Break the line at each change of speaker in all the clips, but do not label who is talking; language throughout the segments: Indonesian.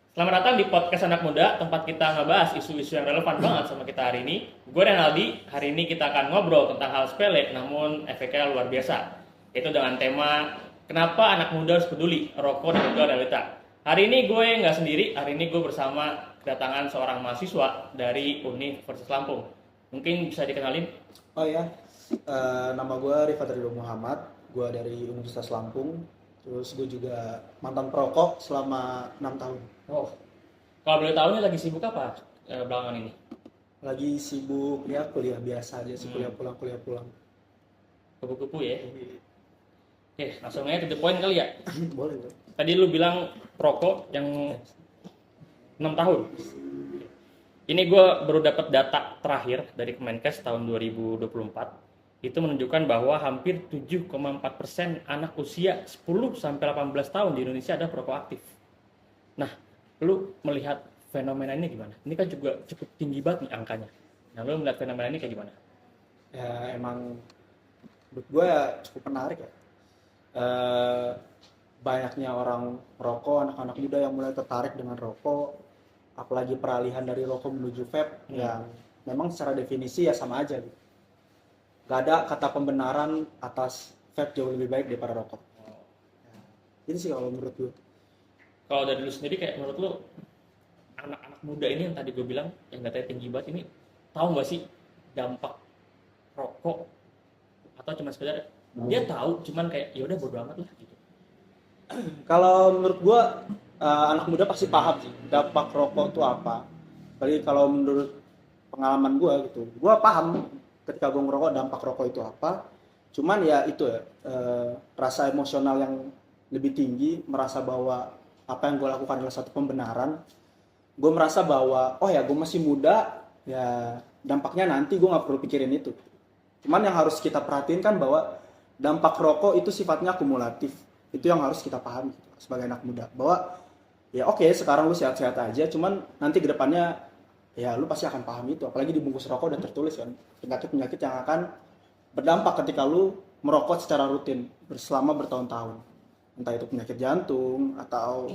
Selamat datang di podcast anak muda, tempat kita ngebahas isu-isu yang relevan banget sama kita hari ini. Gue Renaldi, hari ini kita akan ngobrol tentang hal sepele namun efeknya luar biasa. Itu dengan tema, kenapa anak muda harus peduli, rokok dan juga realita. Hari ini gue nggak sendiri, hari ini gue bersama kedatangan seorang mahasiswa dari Universitas Lampung. Mungkin bisa dikenalin?
Oh ya, nama gue Rifat Ridho Muhammad, gue dari Universitas Lampung. Terus gue juga mantan perokok selama 6 tahun.
Oh, kalau boleh tahu nih lagi sibuk apa belakangan ini?
Lagi sibuk ya kuliah biasa aja sih, kuliah pulang.
Kupu-kupu ya? Oke, langsung aja to the point kali ya.
Boleh bro.
Tadi lu bilang perokok yang 6 tahun. Ini gue baru dapat data terakhir dari Kemenkes tahun 2024. Itu menunjukkan bahwa hampir 7,4% anak usia 10-18 tahun di Indonesia ada perokok aktif. Nah, lu melihat fenomena ini gimana? Ini kan juga cukup tinggi banget nih angkanya. Nah, lu melihat fenomena ini kayak gimana?
Ya emang menurut gue ya cukup menarik ya. Banyaknya orang merokok, anak-anak muda yang mulai tertarik dengan rokok, apalagi peralihan dari rokok menuju vape yang memang secara definisi ya sama aja gitu. Gak ada kata pembenaran atas vape jauh lebih baik daripada rokok. Ini sih kalau menurut gue.
Kalau dari lu sendiri kayak menurut lu anak-anak muda ini yang tadi gue bilang yang katanya tinggi banget ini tahu nggak sih dampak rokok atau cuma sekedar dia tahu cuman kayak ya udah bodo amat lah gitu.
Kalau menurut gue anak muda pasti paham sih dampak rokok itu apa. Apalagi kalau menurut pengalaman gue gitu, gue paham ketika gue ngerokok dampak rokok itu apa. Cuman ya itu ya rasa emosional yang lebih tinggi, merasa bahwa apa yang gue lakukan adalah satu pembenaran. Gue merasa bahwa oh ya gue masih muda, ya dampaknya nanti gue nggak perlu pikirin itu. Cuman yang harus kita perhatiin kan bahwa dampak rokok itu sifatnya akumulatif. Itu yang harus kita pahami gitu, sebagai anak muda, bahwa ya oke, sekarang lu sehat-sehat aja, cuman nanti ke depannya ya lu pasti akan paham itu. Apalagi di bungkus rokok udah tertulis kan penyakit-penyakit yang akan berdampak ketika lu merokok secara rutin selama bertahun-tahun. Entah itu penyakit jantung atau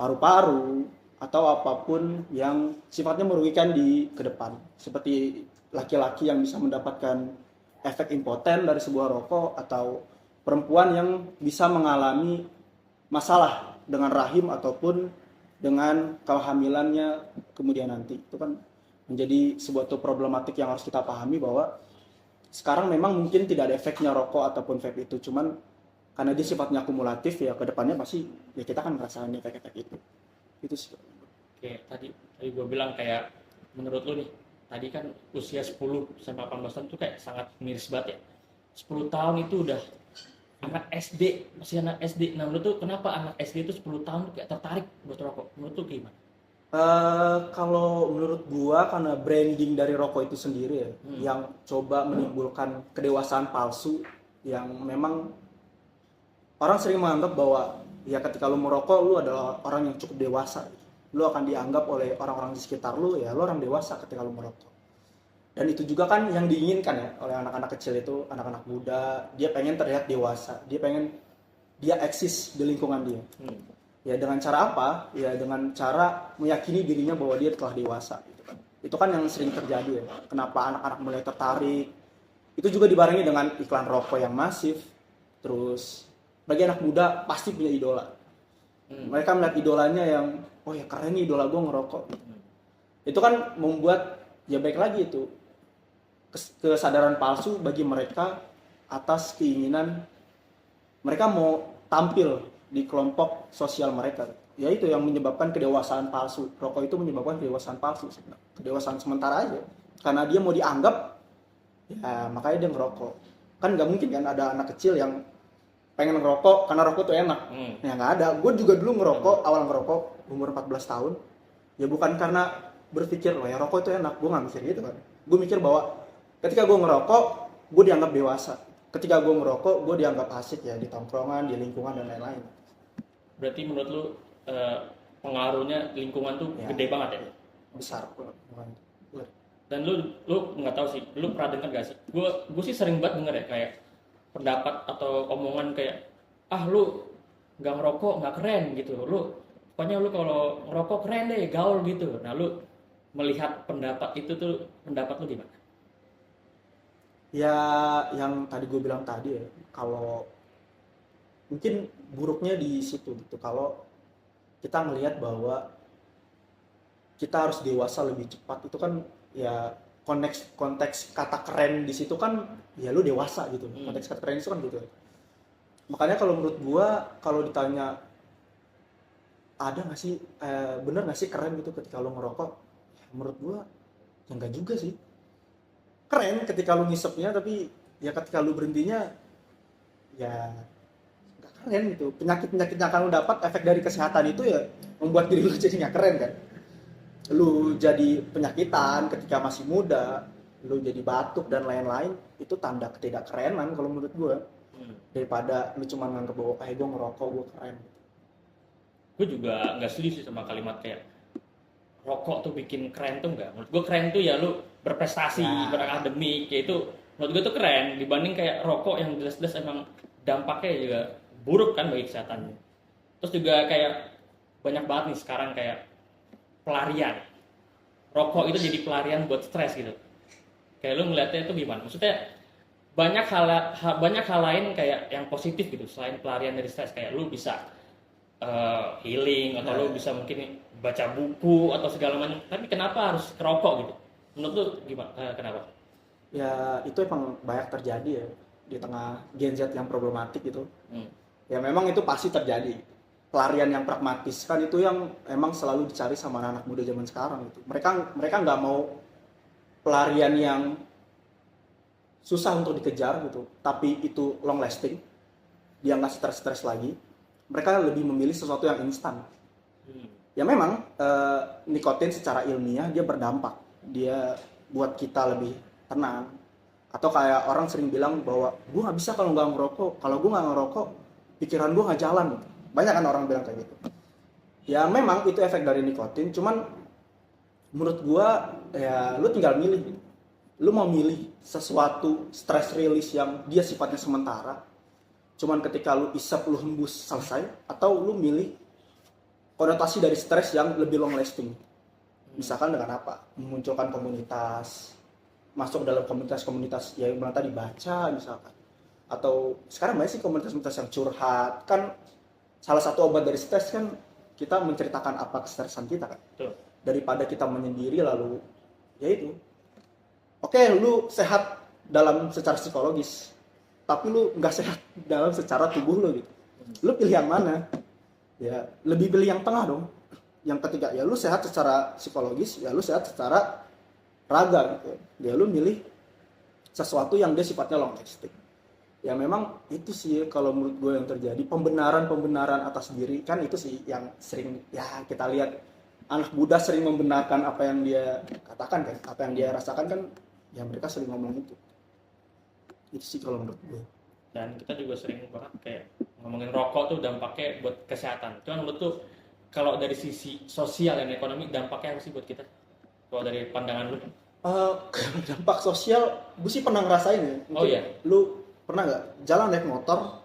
paru-paru atau apapun yang sifatnya merugikan di ke depan. Seperti laki-laki yang bisa mendapatkan efek impoten dari sebuah rokok, atau perempuan yang bisa mengalami masalah dengan rahim ataupun dengan kehamilannya kemudian nanti. Itu kan menjadi sebuah problematik yang harus kita pahami, bahwa sekarang memang mungkin tidak ada efeknya rokok ataupun vape itu, cuman karena dia sifatnya akumulatif ya kedepannya pasti ya kita akan merasakan efek-efek itu sih.
Oke, tadi gue bilang kayak menurut lu nih tadi kan usia 10-18 tahun itu kayak sangat miris banget ya. 10 tahun itu udah anak SD, masih anak SD. Nah, menurut tuh kenapa anak SD itu 10 tahun tuh kayak tertarik buat rokok? Menurut tuh gimana?
Kalau menurut gua karena branding dari rokok itu sendiri ya, yang coba menimbulkan kedewasaan palsu, yang memang orang sering menganggap bahwa ya ketika lu merokok lu adalah orang yang cukup dewasa. Lu akan dianggap oleh orang-orang di sekitar lu ya lu orang dewasa ketika lu merokok. Dan itu juga kan yang diinginkan ya oleh anak-anak kecil itu, anak-anak muda, dia pengen terlihat dewasa, dia pengen dia eksis di lingkungan dia. Ya dengan cara apa? Ya dengan cara meyakini dirinya bahwa dia telah dewasa gitu kan. Itu kan yang sering terjadi ya. Kenapa anak-anak mulai tertarik? Itu juga dibarengi dengan iklan rokok yang masif. Terus bagi anak muda pasti punya idola. Mereka melihat idolanya yang oh ya keren nih idola gue ngerokok. Itu kan membuat ya baik lagi itu kesadaran palsu bagi mereka atas keinginan mereka mau tampil di kelompok sosial mereka. Ya itu yang menyebabkan kedewasaan palsu. Rokok itu menyebabkan kedewasaan palsu sebenarnya. Kedewasaan sementara aja. Karena dia mau dianggap, ya makanya dia ngerokok. Kan nggak mungkin kan ada anak kecil yang pengen ngerokok karena rokok tuh enak. Ya nggak ada. Gue juga dulu ngerokok, awal ngerokok umur 14 tahun. Ya bukan karena berpikir, loh ya rokok itu enak. Gue nggak mikir gitu kan. Gue mikir bahwa ketika gue ngerokok, gue dianggap dewasa. Ketika gue ngerokok, gue dianggap asik ya di tongkrongan, di lingkungan dan lain-lain.
Berarti menurut lu pengaruhnya lingkungan tuh
Ya.
gede banget ya?
Besar.
Dan lu nggak tahu sih, lu pernah dengar gak sih? Gue sih sering banget denger ya kayak pendapat atau omongan kayak lu nggak ngerokok nggak keren gitu, lu pokoknya lu kalau ngerokok keren deh, gaul gitu. Nah lu melihat pendapat itu tuh, pendapat lu gimana?
Ya yang tadi gue bilang tadi ya, kalau mungkin buruknya di situ gitu, kalau kita melihat bahwa kita harus dewasa lebih cepat, itu kan ya konteks konteks kata keren di situ kan ya lu dewasa gitu, konteks kata keren itu kan gitu. Makanya kalau menurut gua, kalau ditanya ada nggak sih bener nggak sih keren gitu ketika lu ngerokok, ya, menurut gua ya enggak juga sih. Keren ketika lu ngisepnya, tapi ya ketika lu berhentinya ya nggak keren gitu. Penyakit-penyakit yang akan lu dapat efek dari kesehatan itu ya membuat diri lu jadi nggak keren kan. Lu jadi penyakitan ketika masih muda, lu jadi batuk dan lain-lain, itu tanda ketidakkerenan kalau menurut gua. Daripada lu cuma nganggep bahwa gua ngerokok gua keren.
Gue juga nggak setuju sih sama kalimat kayak rokok tuh bikin keren tuh nggak. Menurut gue keren tuh ya lu berprestasi,
Nah,
berakademik, kayak itu menurut gue tuh keren dibanding kayak rokok yang jelas-jelas emang dampaknya juga buruk kan bagi kesehatannya. Terus juga kayak banyak banget nih sekarang kayak pelarian. Rokok itu jadi pelarian buat stres gitu. Kayak lu ngeliatnya itu gimana? Maksudnya banyak hal lain kayak yang positif gitu selain pelarian dari stres, kayak lu bisa healing atau lu bisa mungkin baca buku atau segala macam, tapi kenapa harus kerokok gitu? Menurut lu gimana? Kenapa?
ya itu emang banyak terjadi ya di tengah Gen Z yang problematik gitu.
Hmm.
Ya memang itu pasti terjadi. Pelarian yang pragmatis kan itu yang emang selalu dicari sama anak muda zaman sekarang gitu. Mereka nggak mau pelarian yang susah untuk dikejar gitu, tapi itu long lasting, dia nggak stres lagi. Mereka lebih memilih sesuatu yang instan. Ya memang nikotin secara ilmiah dia berdampak, dia buat kita lebih tenang. Atau kayak orang sering bilang bahwa gue nggak bisa kalau nggak ngerokok, kalau gue nggak ngerokok pikiran gue nggak jalan. Banyak kan orang bilang kayak gitu. Ya memang itu efek dari nikotin, cuman menurut gue ya lu tinggal milih. Lu mau milih sesuatu stress release yang dia sifatnya sementara, cuman ketika lu isap lu hembus selesai, atau lu milih konotasi dari stres yang lebih long lasting. Misalkan dengan apa? Memunculkan komunitas, masuk dalam komunitas-komunitas ya yang tadi baca misalkan. Atau sekarang banyak sih komunitas-komunitas yang curhat. Kan salah satu obat dari stres kan kita menceritakan apa kestresan kita kan.
Tuh.
Daripada kita menyendiri lalu ya itu. Oke, lu sehat dalam secara psikologis, tapi lu nggak sehat dalam secara tubuh lu gitu. Lu pilih yang mana? Ya lebih pilih yang tengah dong. Yang ketiga ya lu sehat secara psikologis, ya lu sehat secara raga gitu. Ya lu milih sesuatu yang dia sifatnya long lasting. Ya memang itu sih kalau menurut gue yang terjadi, pembenaran atas diri kan itu sih yang sering ya kita lihat anak muda sering membenarkan apa yang dia katakan kan, apa yang dia rasakan kan, ya mereka sering ngomong itu sih kalau menurut gue.
Dan kita juga sering banget kayak ngomongin rokok tuh dampaknya buat kesehatan. Cuman menurut tuh kalau dari sisi sosial dan ekonomi dampaknya apa sih buat kita? Kalau dari pandangan lu?
Dampak sosial gue sih pernah ngerasain ya.
Oh iya.
Lu pernah nggak jalan naik motor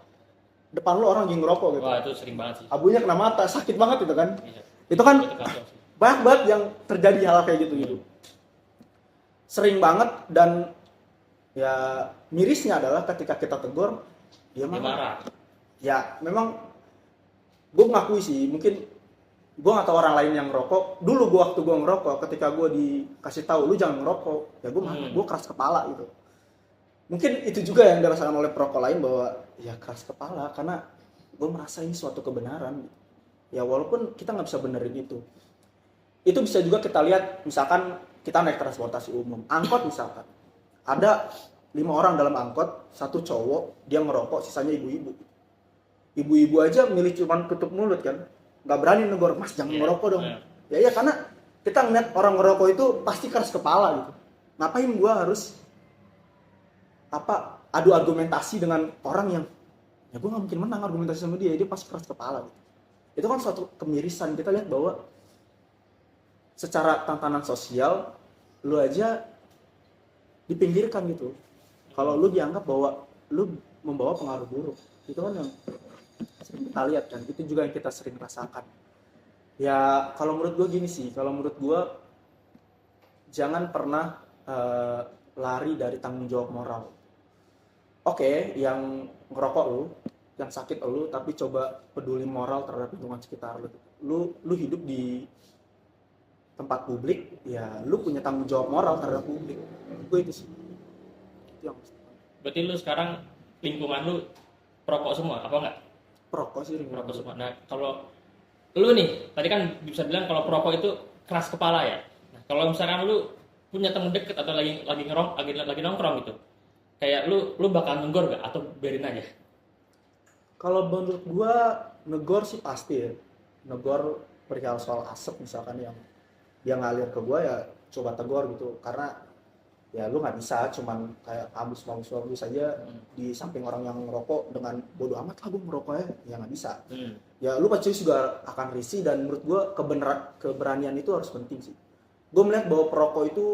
depan lu orang lagi ngerokok gitu?
Wah itu sering banget sih.
Abunya kena mata, sakit banget itu kan?
Iya.
Itu kan
Itu kacau sih.
banyak banget yang terjadi hal kayak gitu. Sering banget, dan ya mirisnya adalah ketika kita tegur dia marah. Ya memang gue ngakui sih, mungkin gue nggak tahu orang lain yang ngerokok. Dulu gue waktu gue ngerokok, ketika gue dikasih tahu lu jangan ngerokok, ya gue marah, gue keras kepala gitu. Mungkin itu juga yang dirasakan oleh perokok lain, bahwa ya keras kepala karena gue merasa ini suatu kebenaran. Ya walaupun kita nggak bisa benerin itu. Itu bisa juga kita lihat, misalkan kita naik transportasi umum, angkot misalkan. Ada 5 orang dalam angkot, 1 cowok, dia ngerokok, sisanya ibu-ibu. Ibu-ibu aja milih cuma tutup mulut kan, nggak berani negor, mas jangan ngerokok dong. Ya karena kita ngeliat orang ngerokok itu pasti keras kepala gitu. Ngapain gua harus adu argumentasi dengan orang yang ya gua nggak mungkin menang argumentasi sama dia pasti keras kepala gitu. Itu kan suatu kemirisan. Kita lihat bahwa secara tatanan sosial lu aja dipinggirkan gitu. Kalau lu dianggap bahwa lu membawa pengaruh buruk, itu kan yang sering kita lihat kan, itu juga yang kita sering rasakan. Ya kalau menurut gue gini sih, kalau menurut gue jangan pernah lari dari tanggung jawab moral. Oke, yang ngerokok lu, yang sakit lu, tapi coba peduli moral terhadap lingkungan sekitar lu. Lu hidup di tempat publik, ya lu punya tanggung jawab moral terhadap publik. Gue itu sih. Itu yang
Berarti lu sekarang lingkungan lu perokok semua apa enggak?
perokok sih lingkungan
Perokok
gue.
semua. Nah, kalau lu nih, tadi kan bisa bilang kalau perokok itu keras kepala ya. Nah, kalau misalkan lu punya temen deket atau lagi nongkrong gitu, kayak lu bakal nenggor gak atau biarin aja?
Kalau menurut gue negor sih pasti ya. Negor perihal soal asap misalkan yang dia ngalir ke gue ya coba tegur gitu karena ya lu nggak bisa cuman kayak bagus aja di samping orang yang ngerokok dengan bodoh amat lah gue merokok ya nggak bisa. Ya lu pasti juga akan risih dan menurut gue keberanian itu harus penting sih. Gue melihat bahwa perokok itu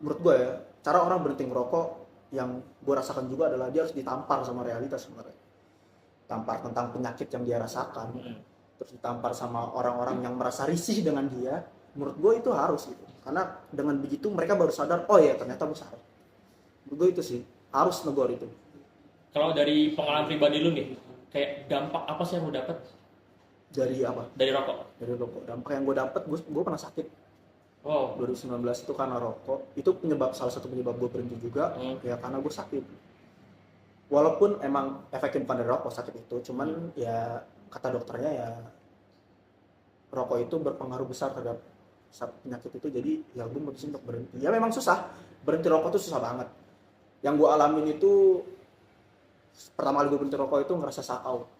menurut gue ya cara orang berhenti merokok yang gue rasakan juga adalah dia harus ditampar sama realitas sebenarnya, tampar tentang penyakit yang dia rasakan, terus ditampar sama orang-orang yang merasa risih dengan dia. Menurut gue itu harus gitu karena dengan begitu mereka baru sadar oh ya ternyata gue salah. Menurut gue itu sih harus negor itu.
Kalau dari pengalaman pribadi lu nih, kayak dampak apa sih yang lu dapat
Dari apa,
dari rokok?
dari rokok dampak yang gue dapet, gue pernah sakit
Wow.
2019 itu karena rokok. Itu salah satu penyebab gue berhenti juga ya karena gue sakit. Walaupun emang efeknya bukan dari rokok sakit itu, cuman ya kata dokternya ya rokok itu berpengaruh besar terhadap penyakit itu. Jadi ya gue mutusin untuk berhenti. Ya memang susah, berhenti rokok tuh susah banget. Yang gue alamin itu pertama kali gue berhenti rokok itu ngerasa sakau.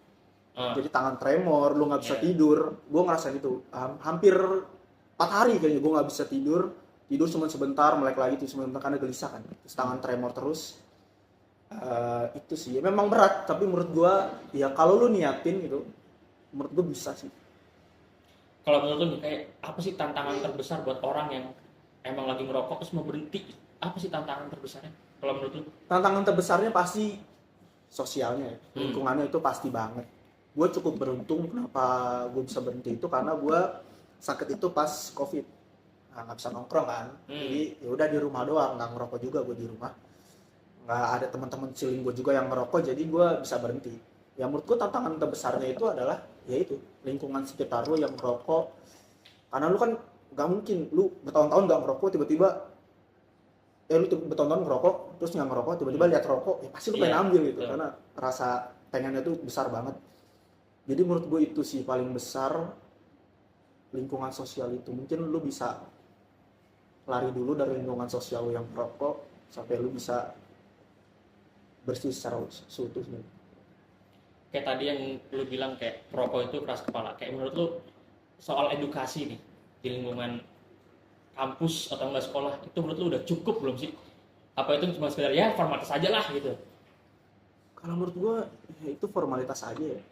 Jadi tangan tremor, lu nggak bisa tidur. Gue ngerasain itu hampir 4 hari kayaknya gue nggak bisa tidur cuma sebentar, melek lagi tuh sebentar karena gelisah kan. Terus tangan tremor terus. Itu sih ya, memang berat tapi menurut gue ya kalau lu niatin gitu menurut gue bisa sih.
Kalau menurut lu nih, kayak apa sih tantangan terbesar buat orang yang emang lagi ngerokok terus mau berhenti? Apa sih tantangan terbesarnya? Kalau menurut lu?
Tantangan terbesarnya pasti sosialnya ya. Lingkungannya itu pasti banget. Gue cukup beruntung kenapa gue bisa berhenti itu karena gue sakit itu pas covid, nggak bisa nongkrong kan. Jadi ya udah di rumah doang, nggak ngerokok juga gue di rumah, nggak ada teman-teman chilling gue juga yang ngerokok, jadi gue bisa berhenti. Ya menurut gue tantangan terbesarnya itu adalah yaitu lingkungan sekitar lu yang ngerokok, karena lu kan nggak mungkin lu bertahun-tahun nggak ngerokok tiba-tiba lu bertahun-tahun ngerokok terus nggak ngerokok tiba-tiba lihat rokok ya pasti lu pengen ambil gitu karena rasa pengennya tuh besar banget. Jadi menurut gue itu sih paling besar, lingkungan sosial itu. Mungkin lu bisa lari dulu dari lingkungan sosial lu yang merokok sampai lu bisa bersih secara seutuh.
Kayak tadi yang lu bilang kayak perokok itu keras kepala. Kayak menurut lu soal edukasi nih di lingkungan kampus atau enggak sekolah itu menurut lu udah cukup belum sih? Apa itu cuma sekedar ya formalitas aja lah gitu?
Kalau menurut gue ya itu formalitas aja ya.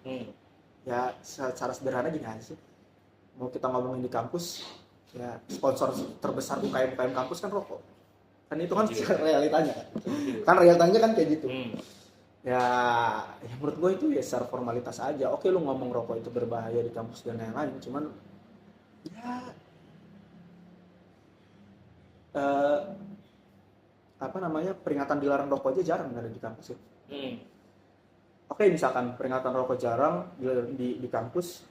Ya secara sederhana gini aja sih. Mau kita ngomongin di kampus, ya sponsor terbesar UKM kampus kan rokok. Kan itu kan realitanya kan. Kan realitanya kan kayak gitu. Ya menurut gue itu ya secara formalitas aja. Oke lu ngomong rokok itu berbahaya di kampus dan lain-lain, cuman ya apa namanya, peringatan dilarang rokok aja jarang ada di kampus ya. Oke misalkan peringatan rokok jarang di kampus,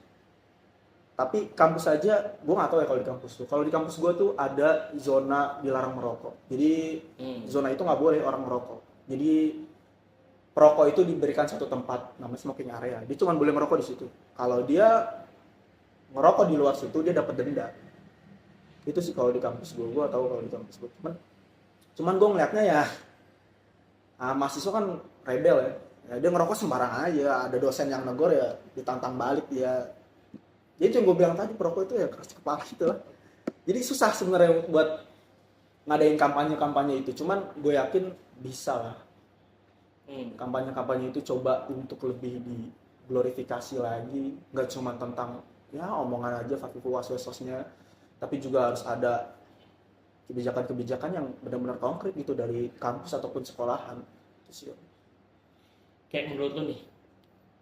tapi kampus aja gue nggak tahu ya kalau di kampus tuh. Kalau di kampus gue tuh ada zona dilarang merokok. Jadi zona itu nggak boleh orang merokok. Jadi perokok itu diberikan satu tempat namanya smoking area. Dia cuma boleh merokok di situ. Kalau dia merokok di luar situ dia dapat denda. Itu sih kalau di kampus gue tahu kalau di kampus gue. Cuman gue ngeliatnya ya mahasiswa kan rebel ya. Dia ngerokok sembarangan aja. Ada dosen yang negor ya ditantang balik dia. Jadi yang gue bilang tadi perokok itu ya keras kepala gitu lah. Jadi susah sebenarnya buat ngadain kampanye itu. Cuman gue yakin bisa lah. Kampanye itu coba untuk lebih diglorifikasi lagi, nggak cuma tentang ya omongan aja fakifu waswasosnya, tapi juga harus ada kebijakan-kebijakan yang benar-benar konkret gitu dari kampus ataupun sekolahan. Itu sih.
Kayak menurut lu nih,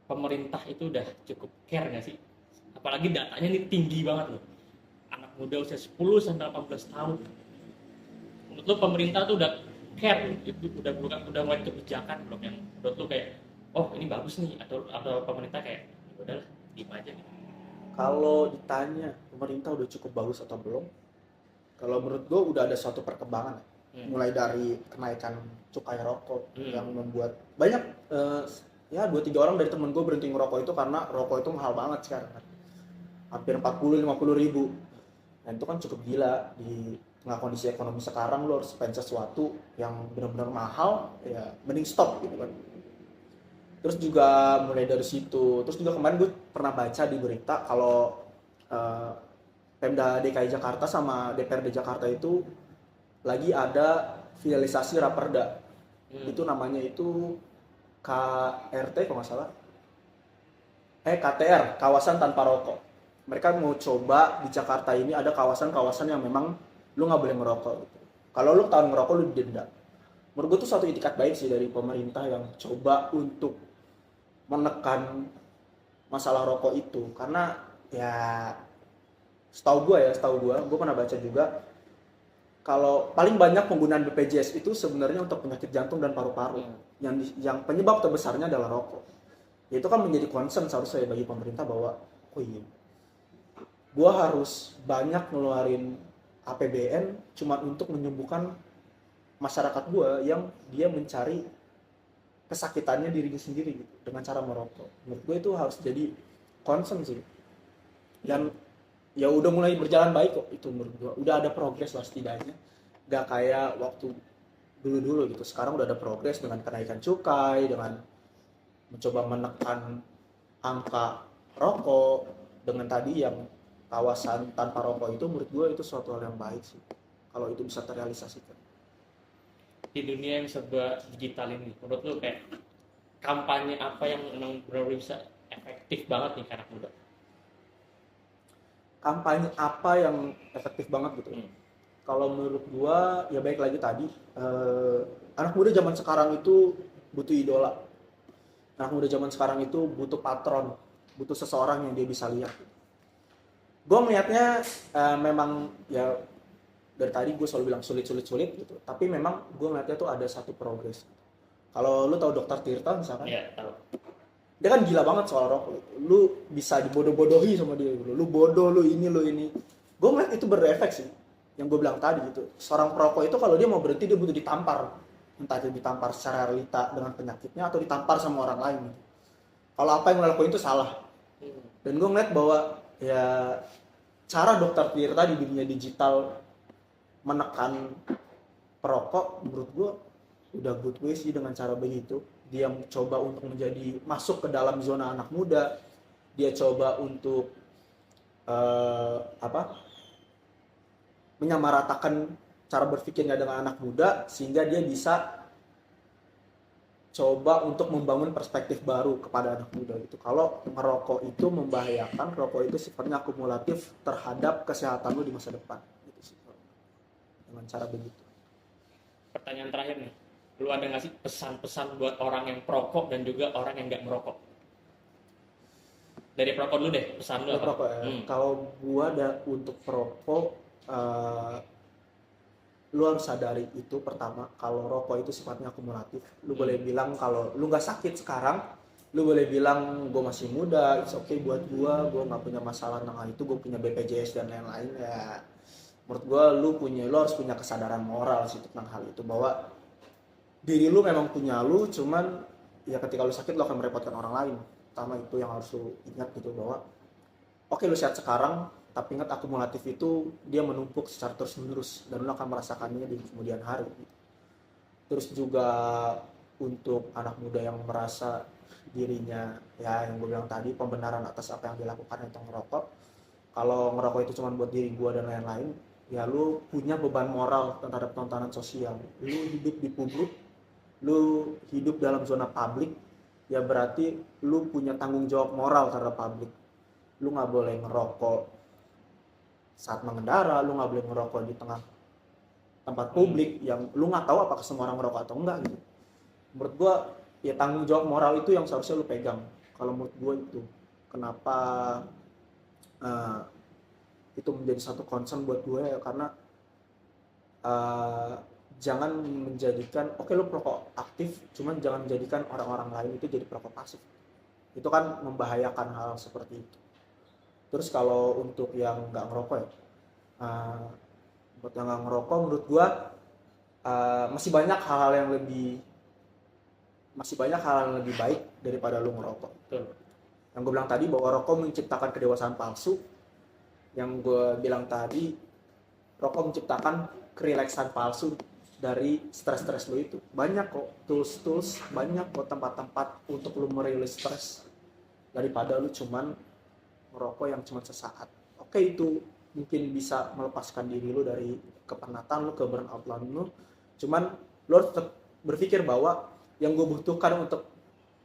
pemerintah itu udah cukup care nggak sih? Apa apalagi datanya ini tinggi banget loh, anak muda usia 10 sampai 18 tahun. Menurut lo pemerintah tuh udah care itu, udah mulai kebijakan belum yang menurut lo kayak oh ini bagus nih, atau pemerintah kayak "Ya udahlah diem aja gitu."
Kalau ditanya pemerintah udah cukup bagus atau belum, kalau menurut gue udah ada suatu perkembangan. Mulai dari kenaikan cukai rokok yang membuat banyak ya 2-3 orang dari temen gue berhenti ngerokok itu karena rokok itu mahal banget sekarang kan. Hampir 40-50 ribu. Dan itu kan cukup gila di tengah kondisi ekonomi sekarang. Lo harus spend sesuatu yang benar-benar mahal, ya mending stop gitu kan. Terus juga mulai dari situ, terus juga kemarin gue pernah baca di berita kalau Pemda DKI Jakarta sama DPRD Jakarta itu lagi ada finalisasi raperda. Itu namanya itu KRT kalau nggak salah. KTR, kawasan tanpa rokok. Mereka mau coba di Jakarta ini ada kawasan-kawasan yang memang lu nggak boleh ngerokok gitu. Kalau lu ketahuan ngerokok lu didenda. Menurut gue tuh satu itikat baik sih dari pemerintah yang coba untuk menekan masalah rokok itu, karena ya setahu gue pernah baca juga kalau paling banyak penggunaan BPJS itu sebenarnya untuk penyakit jantung dan paru-paru. Yang penyebab terbesarnya adalah rokok. Itu kan menjadi concern seharusnya bagi pemerintah bahwa oh iya, gue harus banyak ngeluarin APBN cuma untuk menyembuhkan masyarakat gue yang dia mencari kesakitannya dirinya sendiri gitu dengan cara merokok. Menurut gue itu harus jadi concern sih. Dan ya udah mulai berjalan baik kok itu menurut gue. Udah ada progres lah setidaknya. Gak kayak waktu dulu-dulu gitu. Sekarang udah ada progres dengan kenaikan cukai, dengan mencoba menekan angka rokok, dengan tadi yang kawasan tanpa rokok itu menurut gue itu suatu hal yang baik sih. Kalau itu bisa terrealisasikan.
Di dunia yang serba digital ini, menurut lo kayak kampanye apa yang memang benar-benar bisa efektif banget nih ke anak muda?
Kampanye apa yang efektif banget gitu? Kalau menurut gua ya baik lagi tadi anak muda zaman sekarang itu butuh idola. Anak muda zaman sekarang itu butuh patron, butuh seseorang yang dia bisa lihat. Gua melihatnya memang ya dari tadi gue selalu bilang sulit gitu, tapi memang gue ngeliatnya tuh ada satu progres. Kalau lu tahu Dokter Tirta misalkan,
Iya tahu.
dia kan gila banget soal rokok. Lu bisa dibodoh-bodohi sama dia, lu bodoh, lu ini. Gue ngeliat itu berefek sih. Yang gue bilang tadi gitu, seorang perokok itu kalau dia mau berhenti dia butuh ditampar, entah itu ditampar secara realita dengan penyakitnya atau ditampar sama orang lain. Gitu. Kalau apa yang lo lakuin itu salah. Dan gue ngeliat bahwa ya cara Dokter Tirta di dunia digital menekan perokok menurut gue udah good way sih dengan cara begitu. Dia coba untuk masuk ke dalam zona anak muda, dia coba untuk menyamaratakan cara berpikirnya dengan anak muda sehingga dia bisa coba untuk membangun perspektif baru kepada anak muda gitu. Kalau merokok itu membahayakan, rokok itu sifatnya akumulatif terhadap kesehatan lu di masa depan. Dengan cara begitu.
Pertanyaan terakhir nih, lu ada nggak sih pesan-pesan buat orang yang perokok dan juga orang yang nggak merokok? Dari perokok dulu deh, pesan lu apa?
Perokok ya. Kalau gua ada untuk perokok, lu harus sadari itu pertama, kalau rokok itu sifatnya akumulatif. Lu boleh bilang kalau lu nggak sakit sekarang, lu boleh bilang gue masih muda, it's okay buat gue nggak punya masalah tentang hal itu, gue punya BPJS dan lain-lain ya. Menurut gue lu harus punya kesadaran moral sih tentang hal itu, bahwa diri lu memang punya lu, cuman ya ketika lu sakit lu akan merepotkan orang lain. Pertama itu yang harus lu ingat gitu, bahwa oke lu sehat sekarang, tapi ingat akumulatif itu dia menumpuk secara terus menerus dan lu akan merasakannya di kemudian hari. Terus juga untuk anak muda yang merasa dirinya ya yang gue bilang tadi, pembenaran atas apa yang dilakukan tentang ngerokok, kalau ngerokok itu cuma buat diri gue dan lain-lain, ya lu punya beban moral terhadap tontonan sosial. Lu hidup di publik, lu hidup dalam zona publik, ya berarti lu punya tanggung jawab moral terhadap publik. Lu nggak boleh ngerokok saat mengendara, lu nggak boleh ngerokok di tengah tempat publik yang lu nggak tahu apakah semua orang ngerokok atau enggak gitu. Menurut gua ya tanggung jawab moral itu yang seharusnya lu pegang. Kalau menurut gua itu kenapa Eh, itu menjadi satu concern buat gue ya, karena jangan menjadikan oke lu perokok aktif, cuman jangan menjadikan orang-orang lain itu jadi perokok pasif. Itu kan membahayakan hal seperti itu. Terus kalau untuk yang nggak ngerokok ya, uh, buat yang nggak ngerokok menurut gua masih banyak hal-hal yang lebih baik daripada lu ngerokok.
Betul.
Yang gue bilang tadi bahwa rokok menciptakan kedewasaan palsu. Yang gue bilang tadi, rokok menciptakan kerileksan palsu dari stres-stres lu itu. Banyak kok tools-tools, banyak kok tempat-tempat untuk lu merilis stres daripada lu cuman merokok yang cuma sesaat. Oke, itu mungkin bisa melepaskan diri lu dari kepenatan lu, ke burnout lu. Cuman lu harus tetap berpikir bahwa yang gue butuhkan untuk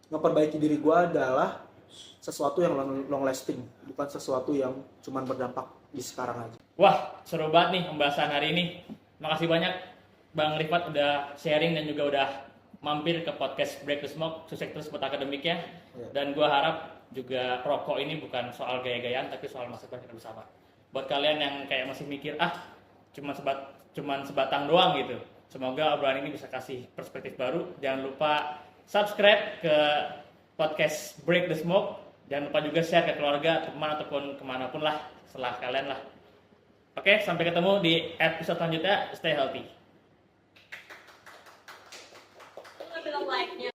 memperbaiki diri gue adalah sesuatu yang long lasting, bukan sesuatu yang cuman berdampak di sekarang aja.
Wah, seru banget nih pembahasan hari ini. Makasih banyak Bang Rifat udah sharing dan juga udah mampir ke podcast Break the Smoke. Sukses terus buat akademiknya. Dan gue harap juga rokok ini bukan soal gaya-gayaan, tapi soal masa depan kita bersama. Buat kalian yang kayak masih mikir, cuman sebatang doang gitu. Semoga obrolan ini bisa kasih perspektif baru. Jangan lupa subscribe ke podcast Break the Smoke. Jangan lupa juga share ke keluarga, teman, ataupun kemanapun lah setelah kalian lah. Oke, sampai ketemu di episode selanjutnya. Stay healthy.